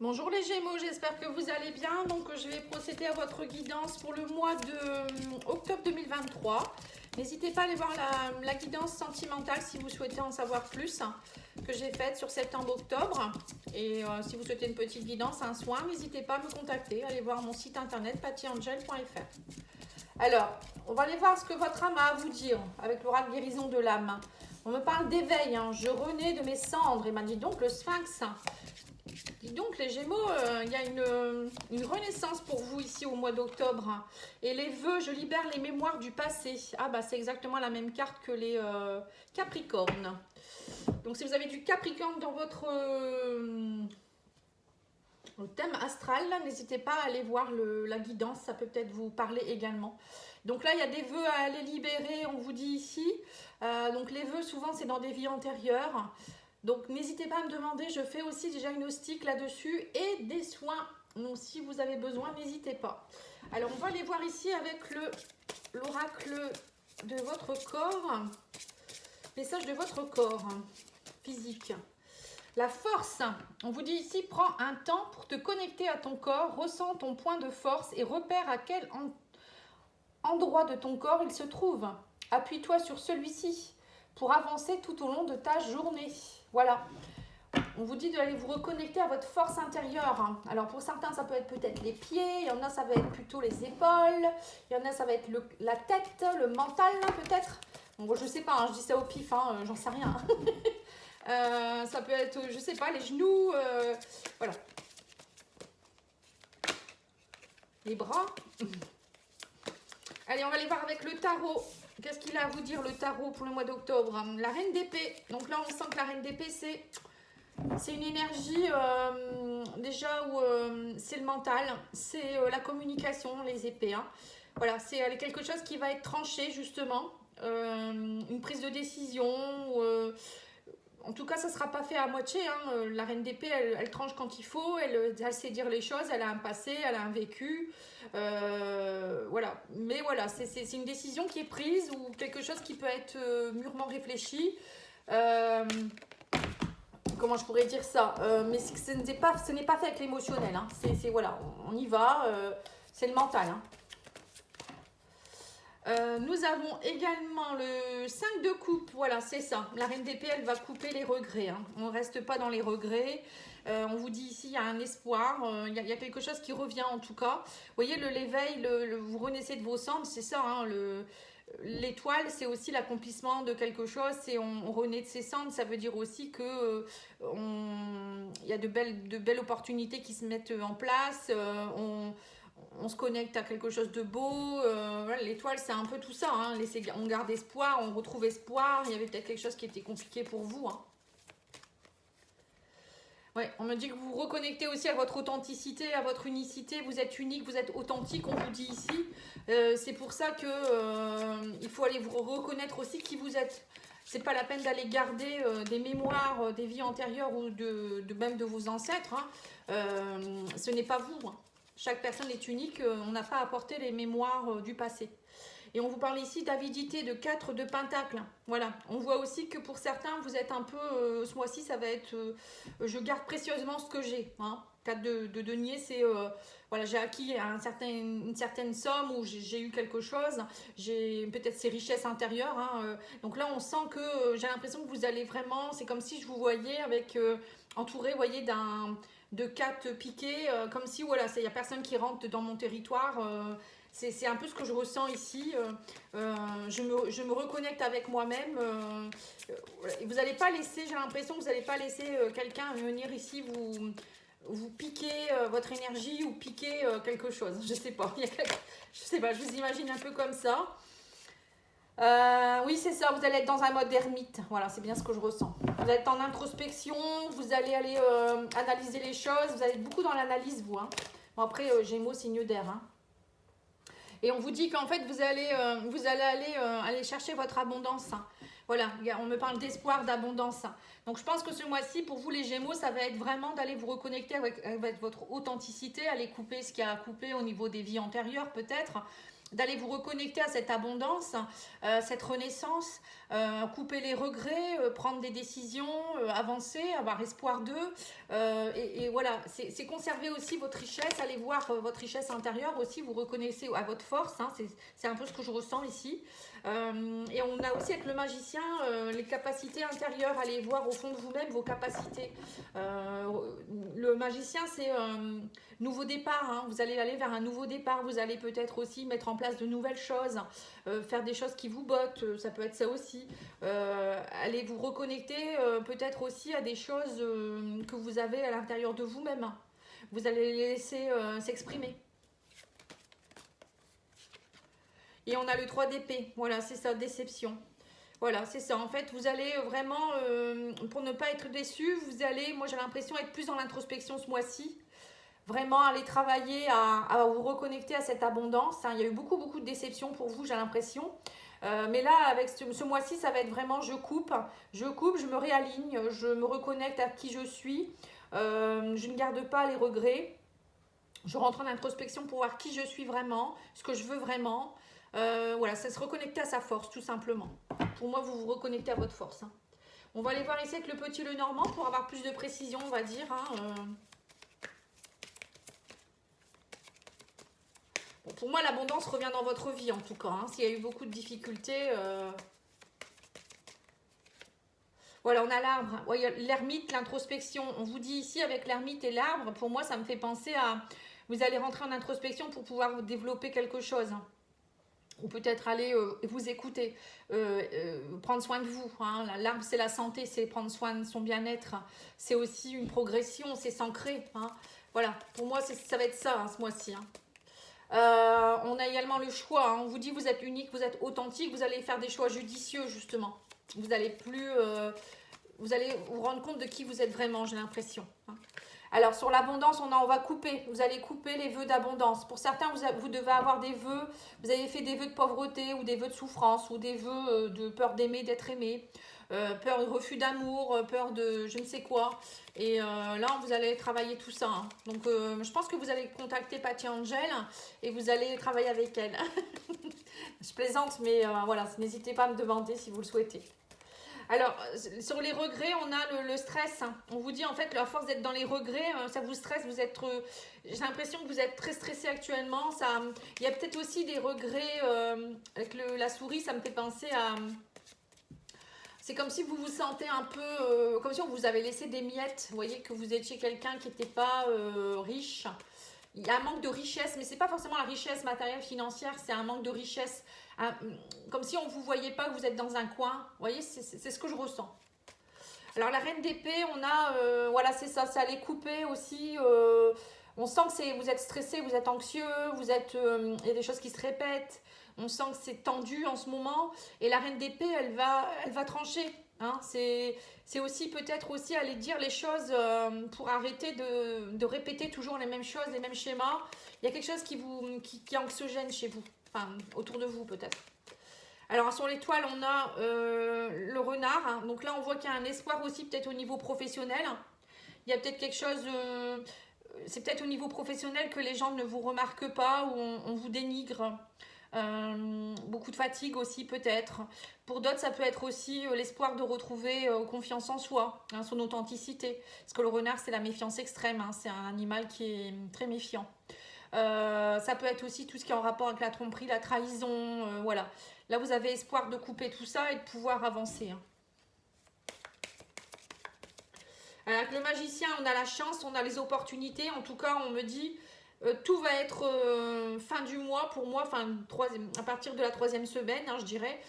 Bonjour les Gémeaux, j'espère que vous allez bien. Donc je vais procéder à votre guidance pour le mois de octobre 2023. N'hésitez pas à aller voir la guidance sentimentale si vous souhaitez en savoir plus que j'ai faite sur septembre-octobre. Et si vous souhaitez une petite guidance, un soin, n'hésitez pas à me contacter. Allez voir mon site internet pattyangel.fr. Alors, on va aller voir ce que votre âme a à vous dire avec l'oracle guérison de l'âme. On me parle d'éveil, je renais de mes cendres. Et m'a dit donc le sphinx. Dis donc les Gémeaux, il y a une renaissance pour vous ici au mois d'octobre. Et les vœux, je libère les mémoires du passé. Ah bah c'est exactement la même carte que les Capricornes. Donc si vous avez du Capricorne dans votre thème astral, n'hésitez pas à aller voir la guidance, ça peut peut-être vous parler également. Donc là, il y a des vœux à aller libérer, on vous dit ici. Donc les vœux, souvent, c'est dans des vies antérieures. Donc n'hésitez pas à me demander, je fais aussi des diagnostics là-dessus et des soins. Donc si vous avez besoin, n'hésitez pas. Alors on va aller voir ici avec l'oracle de votre corps. Message de votre corps physique. La force, on vous dit ici, prends un temps pour te connecter à ton corps, ressens ton point de force et repère à quel endroit de ton corps il se trouve. Appuie-toi sur celui-ci pour avancer tout au long de ta journée. Voilà. On vous dit d'aller vous reconnecter à votre force intérieure. Alors pour certains, ça peut être peut-être les pieds, il y en a, ça va être plutôt les épaules, il y en a, ça va être la tête, le mental peut-être. Bon, je sais pas, je dis ça au pif, j'en sais rien. Ça peut être, je sais pas, les genoux, voilà. Les bras. Allez, on va aller voir avec le tarot. Qu'est-ce qu'il a à vous dire le tarot pour le mois d'octobre? La reine d'épée. Donc là, on sent que la reine d'épée, c'est une énergie déjà où c'est le mental, c'est la communication, les épées. Voilà, c'est quelque chose qui va être tranché justement. Une prise de décision. En tout cas, ça ne sera pas fait à moitié. La reine d'épée, elle tranche quand il faut, elle sait dire les choses, elle a un passé, elle a un vécu. Voilà. Mais voilà, c'est une décision qui est prise ou quelque chose qui peut être mûrement réfléchi. Comment je pourrais dire ça, mais ce n'est pas fait avec l'émotionnel. Voilà, on y va, c'est le mental. Nous avons également le 5 de coupe, voilà, c'est ça. La reine d'épée, elle va couper les regrets. On ne reste pas dans les regrets. On vous dit ici, il y a un espoir, il y a quelque chose qui revient en tout cas. Vous voyez, l'éveil, vous renaissez de vos cendres, c'est ça. L'étoile, c'est aussi l'accomplissement de quelque chose. On renaît de ses cendres, ça veut dire aussi que il y a de belles opportunités qui se mettent en place. On se connecte à quelque chose de beau. Voilà, l'étoile, c'est un peu tout ça. On garde espoir, on retrouve espoir. Il y avait peut-être quelque chose qui était compliqué pour vous. Ouais, on me dit que vous vous reconnectez aussi à votre authenticité, à votre unicité. Vous êtes unique, vous êtes authentique, on vous dit ici. C'est pour ça que il faut aller vous reconnaître aussi qui vous êtes. C'est pas la peine d'aller garder des mémoires des vies antérieures ou même de vos ancêtres. Ce n'est pas vous. Chaque personne est unique, on n'a pas apporté les mémoires du passé. Et on vous parle ici d'avidité, de 4 de pentacles. Voilà, on voit aussi que pour certains, vous êtes un peu, ce mois-ci, ça va être, je garde précieusement ce que j'ai. 4 de denier, c'est, voilà, j'ai acquis une certaine somme ou j'ai eu quelque chose. J'ai peut-être ces richesses intérieures. Donc là, on sent que j'ai l'impression que vous allez vraiment, c'est comme si je vous voyais avec, entouré, vous voyez, de 4 piquets, comme si, voilà, il n'y a personne qui rentre dans mon territoire. C'est un peu ce que je ressens ici. Je me reconnecte avec moi-même. Vous n'allez pas laisser, j'ai l'impression que vous n'allez pas laisser quelqu'un venir ici vous piquer votre énergie ou piquer quelque chose. Je sais pas. Je sais pas, je vous imagine un peu comme ça. Oui, c'est ça, vous allez être dans un mode ermite. Voilà, c'est bien ce que je ressens. Vous allez être en introspection, vous allez aller analyser les choses. Vous allez être beaucoup dans l'analyse, vous. Bon, après, Gémeaux, signe d'air. Et on vous dit qu'en fait, vous allez aller chercher votre abondance. Voilà, on me parle d'espoir, d'abondance. Donc, je pense que ce mois-ci, pour vous, les Gémeaux, ça va être vraiment d'aller vous reconnecter avec votre authenticité, aller couper ce qui a à couper au niveau des vies antérieures, peut-être. d'aller vous reconnecter à cette abondance, cette renaissance, couper les regrets, prendre des décisions, avancer, avoir espoir d'eux. Et voilà, c'est conserver aussi votre richesse, aller voir votre richesse intérieure aussi, vous reconnaissez à votre force, hein, c'est un peu ce que je ressens ici. Et on a aussi avec le magicien les capacités intérieures, aller voir au fond de vous-même vos capacités. Le magicien, c'est nouveau départ, hein. Vous allez aller vers un nouveau départ, vous allez peut-être aussi mettre en place de nouvelles choses, faire des choses qui vous bottent, ça peut être ça aussi. Allez vous reconnecter peut-être aussi à des choses que vous avez à l'intérieur de vous-même. Vous allez les laisser s'exprimer. Et on a le 3 d'épée, voilà, c'est ça, déception. Voilà, c'est ça. En fait, vous allez vraiment, pour ne pas être déçu, vous allez, moi j'ai l'impression, être plus dans l'introspection ce mois-ci. Vraiment aller travailler à vous reconnecter à cette abondance. Hein. Il y a eu beaucoup, beaucoup de déceptions pour vous, j'ai l'impression. Mais là, avec ce mois-ci, ça va être vraiment je coupe, je me réaligne, je me reconnecte à qui je suis. Je ne garde pas les regrets. Je rentre en introspection pour voir qui je suis vraiment, ce que je veux vraiment. Voilà, c'est se reconnecter à sa force, tout simplement. Pour moi, vous vous reconnectez à votre force. Hein. On va aller voir ici avec le petit le normand pour avoir plus de précision, on va dire. Hein. Bon, pour moi, l'abondance revient dans votre vie, en tout cas. Hein. S'il y a eu beaucoup de difficultés... Voilà, on a l'arbre. Ouais, l'ermite, l'introspection. On vous dit ici, avec l'ermite et l'arbre, pour moi, ça me fait penser à... Vous allez rentrer en introspection pour pouvoir vous développer quelque chose. Hein. Ou peut-être aller vous écouter, prendre soin de vous. Hein. L'arbre, c'est la santé, c'est prendre soin de son bien-être. C'est aussi une progression, c'est s'ancrer. Hein. Voilà, pour moi, ça va être ça, hein, ce mois-ci. Hein. On a également le choix. Hein. On vous dit, vous êtes unique, vous êtes authentique, vous allez faire des choix judicieux, justement. Vous allez vous allez vous rendre compte de qui vous êtes vraiment, j'ai l'impression. Hein. Alors, sur l'abondance, on va couper. Vous allez couper les vœux d'abondance. Pour certains, vous devez avoir des vœux. Vous avez fait des vœux de pauvreté ou des vœux de souffrance ou des vœux de peur d'aimer, d'être aimé, peur de refus d'amour, peur de je ne sais quoi. Et là, vous allez travailler tout ça. Hein. Donc, je pense que vous allez contacter Patty Angel et vous allez travailler avec elle. Je plaisante, mais voilà, n'hésitez pas à me demander si vous le souhaitez. Alors, sur les regrets, on a le stress. Hein. On vous dit, en fait, la force d'être dans les regrets, ça vous stresse, j'ai l'impression que vous êtes très stressé actuellement. Il y a peut-être aussi des regrets, avec la souris, ça me fait penser à... C'est comme si vous vous sentez un peu, comme si on vous avait laissé des miettes. Vous voyez que vous étiez quelqu'un qui n'était pas riche. Il y a un manque de richesse, mais ce n'est pas forcément la richesse matérielle, financière, c'est un manque de richesse. Comme si on ne vous voyait pas, que vous êtes dans un coin. Vous voyez, c'est ce que je ressens. Alors, la reine d'épée, on a, voilà, c'est ça, ça allait couper aussi. On sent que vous êtes stressé, vous êtes anxieux, il y a des choses qui se répètent. On sent que c'est tendu en ce moment. Et la reine d'épée, elle va trancher. Hein, c'est aussi peut-être aussi aller dire les choses pour arrêter de répéter toujours les mêmes choses, les mêmes schémas. Il y a quelque chose qui est anxiogène chez vous, enfin autour de vous peut-être. Alors sur l'étoile, on a le renard. Hein, donc là, on voit qu'il y a un espoir aussi peut-être au niveau professionnel. Il y a peut-être quelque chose... c'est peut-être au niveau professionnel que les gens ne vous remarquent pas ou on vous dénigre. Beaucoup de fatigue aussi peut-être. Pour d'autres, ça peut être aussi l'espoir de retrouver confiance en soi, hein, son authenticité. Parce que le renard, c'est la méfiance extrême, hein, c'est un animal qui est très méfiant. Ça peut être aussi tout ce qui est en rapport avec la tromperie, la trahison, voilà. Là, vous avez espoir de couper tout ça et de pouvoir avancer. Hein. Avec le magicien, on a la chance, on a les opportunités. En tout cas, on me dit... tout va être fin du mois pour moi, à partir de la 3e semaine, hein, je dirais,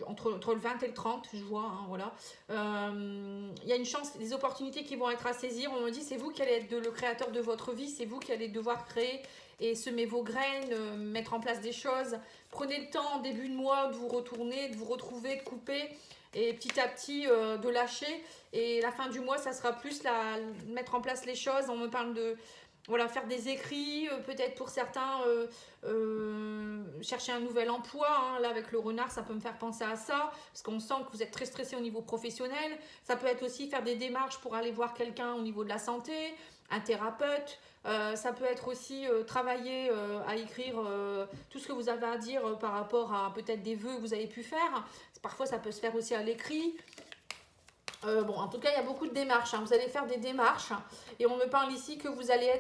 entre le 20 et le 30, je vois, hein, voilà. Il y a une chance, des opportunités qui vont être à saisir. On me dit, c'est vous qui allez être le créateur de votre vie, c'est vous qui allez devoir créer et semer vos graines, mettre en place des choses. Prenez le temps en début de mois de vous retourner, de vous retrouver, de couper et petit à petit de lâcher. Et la fin du mois, ça sera plus mettre en place les choses. On me parle Voilà, faire des écrits, peut-être pour certains, chercher un nouvel emploi. Hein. Là, avec le renard, ça peut me faire penser à ça, parce qu'on sent que vous êtes très stressé au niveau professionnel. Ça peut être aussi faire des démarches pour aller voir quelqu'un au niveau de la santé, un thérapeute. Ça peut être aussi travailler à écrire tout ce que vous avez à dire par rapport à peut-être des vœux que vous avez pu faire. Parfois, ça peut se faire aussi à l'écrit. Bon, en tout cas, il y a beaucoup de démarches. Hein. Vous allez faire des démarches. Et on me parle ici que vous allez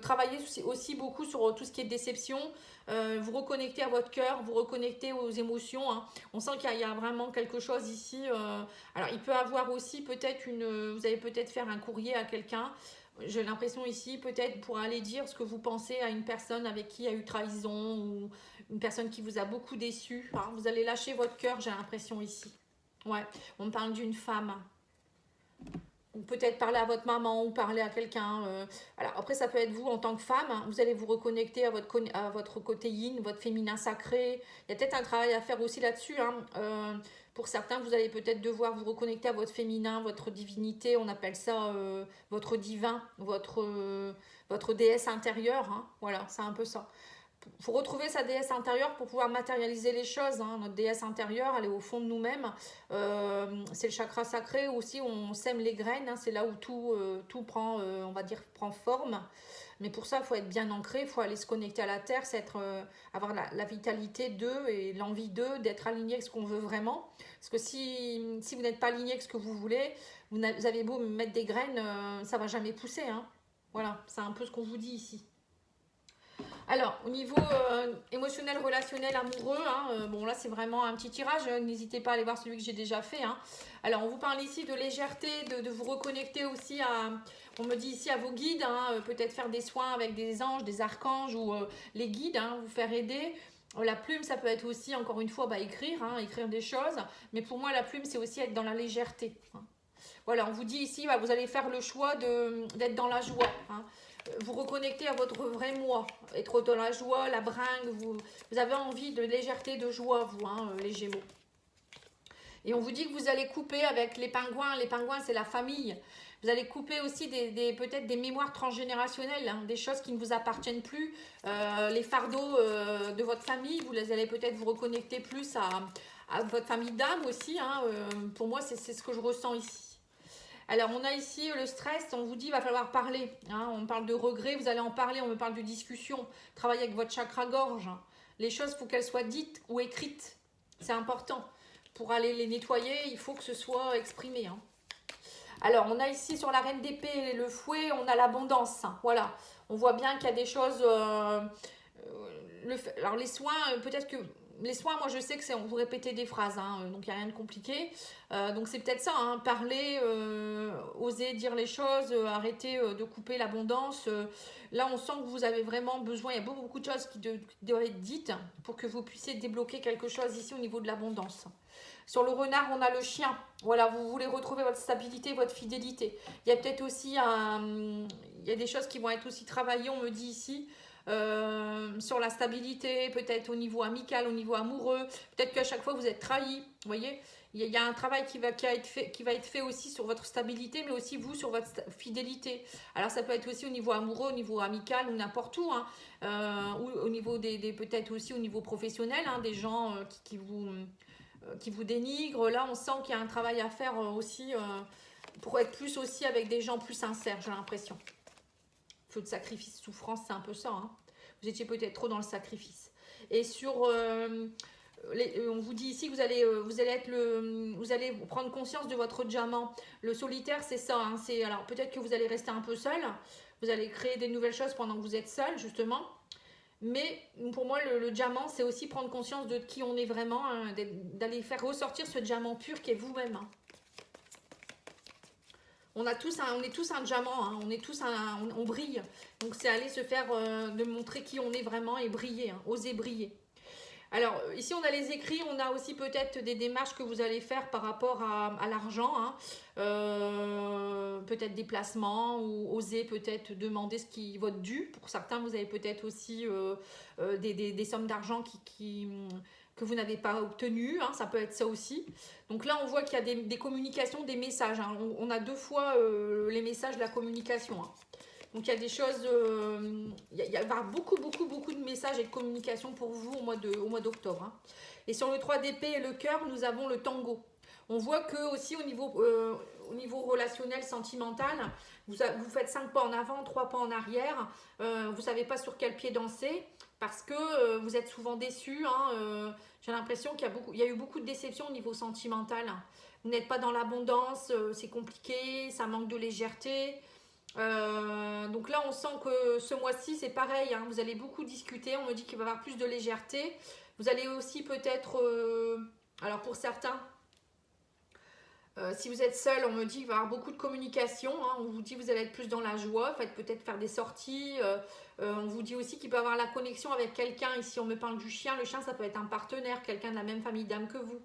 travailler aussi beaucoup sur tout ce qui est déception. Vous reconnecter à votre cœur, vous reconnecter aux émotions. Hein. On sent qu'il y a vraiment quelque chose ici. Alors, il peut avoir aussi peut-être vous allez peut-être faire un courrier à quelqu'un. J'ai l'impression ici, peut-être pour aller dire ce que vous pensez à une personne avec qui il y a eu trahison ou une personne qui vous a beaucoup déçu. Hein. Vous allez lâcher votre cœur, j'ai l'impression ici. Ouais, on parle d'une femme. Ou peut-être parler à votre maman ou parler à quelqu'un. Alors après, ça peut être vous en tant que femme. Hein, vous allez vous reconnecter à votre côté yin, votre féminin sacré. Il y a peut-être un travail à faire aussi là-dessus. Hein. Pour certains, vous allez peut-être devoir vous reconnecter à votre féminin, votre divinité. On appelle ça votre divin, votre déesse intérieure. Hein. Voilà, c'est un peu ça. Il faut retrouver sa déesse intérieure pour pouvoir matérialiser les choses. Hein. Notre déesse intérieure, elle est au fond de nous-mêmes. C'est le chakra sacré aussi, on sème les graines. Hein. C'est là où tout prend, on va dire, prend forme. Mais pour ça, il faut être bien ancré, il faut aller se connecter à la terre, avoir la vitalité d'eux et l'envie d'eux, d'être aligné avec ce qu'on veut vraiment. Parce que si vous n'êtes pas aligné avec ce que vous voulez, vous avez beau mettre des graines, ça ne va jamais pousser. Hein. Voilà, c'est un peu ce qu'on vous dit ici. Alors, au niveau émotionnel, relationnel, amoureux, hein, bon là c'est vraiment un petit tirage, n'hésitez pas à aller voir celui que j'ai déjà fait. Hein. Alors, on vous parle ici de légèreté, de vous reconnecter aussi on me dit ici à vos guides, hein, peut-être faire des soins avec des anges, des archanges ou les guides, hein, vous faire aider. La plume, ça peut être aussi, encore une fois, écrire, hein, écrire des choses. Mais pour moi, la plume, c'est aussi être dans la légèreté. Hein. Voilà, on vous dit ici, vous allez faire le choix d'être dans la joie. Hein. Vous reconnecter à votre vrai moi, être dans la joie, la bringue, vous avez envie de légèreté, de joie, vous, hein, les Gémeaux. Et on vous dit que vous allez couper avec les pingouins c'est la famille. Vous allez couper aussi peut-être des mémoires transgénérationnelles, hein, des choses qui ne vous appartiennent plus, les fardeaux de votre famille, vous allez peut-être vous reconnecter plus à votre famille d'âme aussi. Hein, pour moi, c'est ce que je ressens ici. Alors, on a ici le stress, on vous dit qu'il va falloir parler. Hein, on parle de regrets, vous allez en parler, on me parle de discussion. Travailler avec votre chakra-gorge. Les choses, il faut qu'elles soient dites ou écrites. C'est important. Pour aller les nettoyer, il faut que ce soit exprimé. Hein. Alors, on a ici sur la reine d'épée et le fouet, on a l'abondance. Hein, voilà. On voit bien qu'il y a des choses... alors, les soins, peut-être que... Les soins, moi je sais que c'est vous répétez des phrases, hein, donc il n'y a rien de compliqué. Donc c'est peut-être ça, hein, parler, oser dire les choses, arrêter de couper l'abondance. Là on sent que vous avez vraiment besoin, il y a beaucoup de choses qui doivent être dites pour que vous puissiez débloquer quelque chose ici au niveau de l'abondance. Sur le renard, on a le chien. Voilà, vous voulez retrouver votre stabilité, votre fidélité. Il y a peut-être aussi il y a des choses qui vont être aussi travaillées, on me dit ici. Sur la stabilité, peut-être au niveau amical, au niveau amoureux, peut-être qu'à chaque fois vous êtes trahi, vous voyez, il y a un travail qui va être fait aussi sur votre stabilité, mais aussi vous sur votre fidélité. Alors ça peut être aussi au niveau amoureux, au niveau amical ou n'importe où, hein, ou au niveau peut-être aussi au niveau professionnel, hein, des gens qui vous dénigrent. Là on sent qu'il y a un travail à faire aussi pour être plus aussi avec des gens plus sincères, j'ai l'impression. Feu de sacrifice, souffrance, c'est un peu ça. Hein. Vous étiez peut-être trop dans le sacrifice. Et sur, on vous dit ici que vous allez prendre conscience de votre diamant. Le solitaire, c'est ça. Hein. Alors peut-être que vous allez rester un peu seul. Vous allez créer des nouvelles choses pendant que vous êtes seul, justement. Mais pour moi, le diamant, c'est aussi prendre conscience de qui on est vraiment, hein, d'aller faire ressortir ce diamant pur qui est vous-même. Hein. On est tous un diamant, hein, on brille. Donc c'est aller se faire, de montrer qui on est vraiment et briller, hein, oser briller. Alors ici on a les écrits, on a aussi peut-être des démarches que vous allez faire par rapport à l'argent, hein, peut-être des placements ou oser peut-être demander ce qui est votre dû. Pour certains vous avez peut-être aussi des sommes d'argent que vous n'avez pas obtenues, hein, ça peut être ça aussi. Donc là on voit qu'il y a des communications, des messages, hein. On a deux fois les messages de la communication. Hein. Donc il y a des choses, il y a beaucoup de messages et de communication pour vous au mois d'octobre. Hein. Et sur le 3 d'épée et le cœur, nous avons le tango. On voit que aussi au niveau relationnel, sentimental, vous faites 5 pas en avant, 3 pas en arrière. Vous ne savez pas sur quel pied danser parce que vous êtes souvent déçus. Hein, j'ai l'impression qu'il y a eu beaucoup de déceptions au niveau sentimental. Vous n'êtes pas dans l'abondance, c'est compliqué, ça manque de légèreté. Donc là, on sent que ce mois-ci, c'est pareil. Hein, vous allez beaucoup discuter. On me dit qu'il va y avoir plus de légèreté. Vous allez aussi peut-être... alors pour certains... si vous êtes seul, on me dit qu'il va y avoir beaucoup de communication. Hein, on vous dit que vous allez être plus dans la joie. Faites peut-être faire des sorties. On vous dit aussi qu'il peut y avoir la connexion avec quelqu'un. Ici, on me parle du chien. Le chien, ça peut être un partenaire, quelqu'un de la même famille d'âme que vous.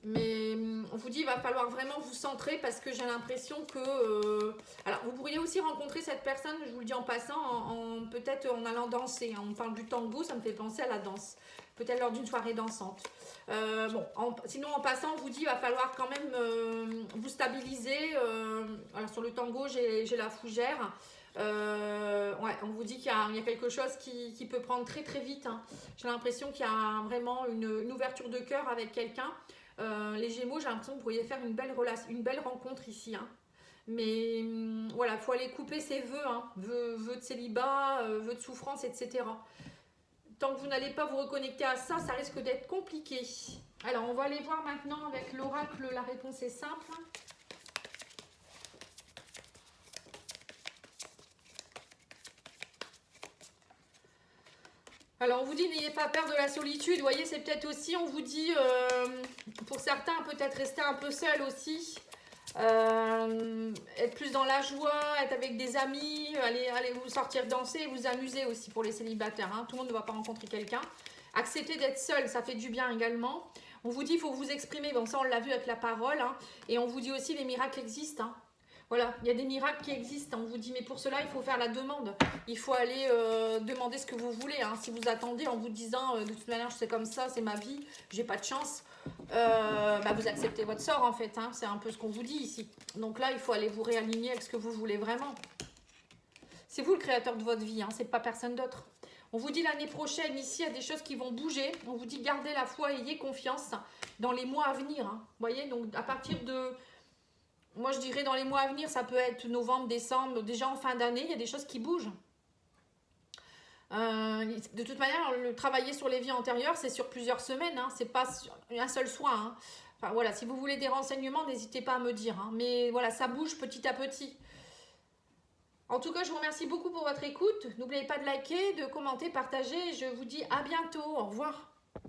Mais on vous dit il va falloir vraiment vous centrer parce que j'ai l'impression que... alors, vous pourriez aussi rencontrer cette personne, je vous le dis en passant, peut-être en allant danser. Hein. On parle du tango, ça me fait penser à la danse. Peut-être lors d'une soirée dansante. Sinon, en passant, on vous dit il va falloir quand même vous stabiliser. Alors, sur le tango, j'ai la fougère. Ouais, on vous dit qu'il y a quelque chose qui peut prendre très très vite. Hein. J'ai l'impression qu'il y a vraiment une ouverture de cœur avec quelqu'un. Les Gémeaux, j'ai l'impression que vous pourriez faire une belle rencontre ici. Hein. Mais voilà, il faut aller couper ses vœux, hein. Vœux de célibat, vœux de souffrance, etc. Tant que vous n'allez pas vous reconnecter à ça, ça risque d'être compliqué. Alors, on va aller voir maintenant avec l'oracle, la réponse est simple. Alors on vous dit n'ayez pas peur de la solitude, vous voyez c'est peut-être aussi, on vous dit, pour certains peut-être rester un peu seul aussi, être plus dans la joie, être avec des amis, aller vous sortir danser, vous amuser aussi pour les célibataires, hein. Tout le monde ne va pas rencontrer quelqu'un. Accepter d'être seul, ça fait du bien également. On vous dit il faut vous exprimer, bon ça on l'a vu avec la parole, hein. Et on vous dit aussi les miracles existent, hein. Voilà, il y a des miracles qui existent. On vous dit, mais pour cela, il faut faire la demande. Il faut aller demander ce que vous voulez. Hein. Si vous attendez en vous disant, de toute manière, c'est comme ça, c'est ma vie, j'ai pas de chance, vous acceptez votre sort en fait. Hein. C'est un peu ce qu'on vous dit ici. Donc là, il faut aller vous réaligner avec ce que vous voulez vraiment. C'est vous le créateur de votre vie, hein. C'est pas personne d'autre. On vous dit l'année prochaine, ici, il y a des choses qui vont bouger. On vous dit, gardez la foi, ayez confiance dans les mois à venir. Hein. Vous voyez, donc à partir de... Moi, je dirais dans les mois à venir, ça peut être novembre, décembre, déjà en fin d'année, il y a des choses qui bougent. De toute manière, le travailler sur les vies antérieures, c'est sur plusieurs semaines, hein, c'est pas un seul soin. Hein. Enfin, voilà, si vous voulez des renseignements, n'hésitez pas à me dire. Hein. Mais voilà, ça bouge petit à petit. En tout cas, je vous remercie beaucoup pour votre écoute. N'oubliez pas de liker, de commenter, partager. Je vous dis à bientôt. Au revoir.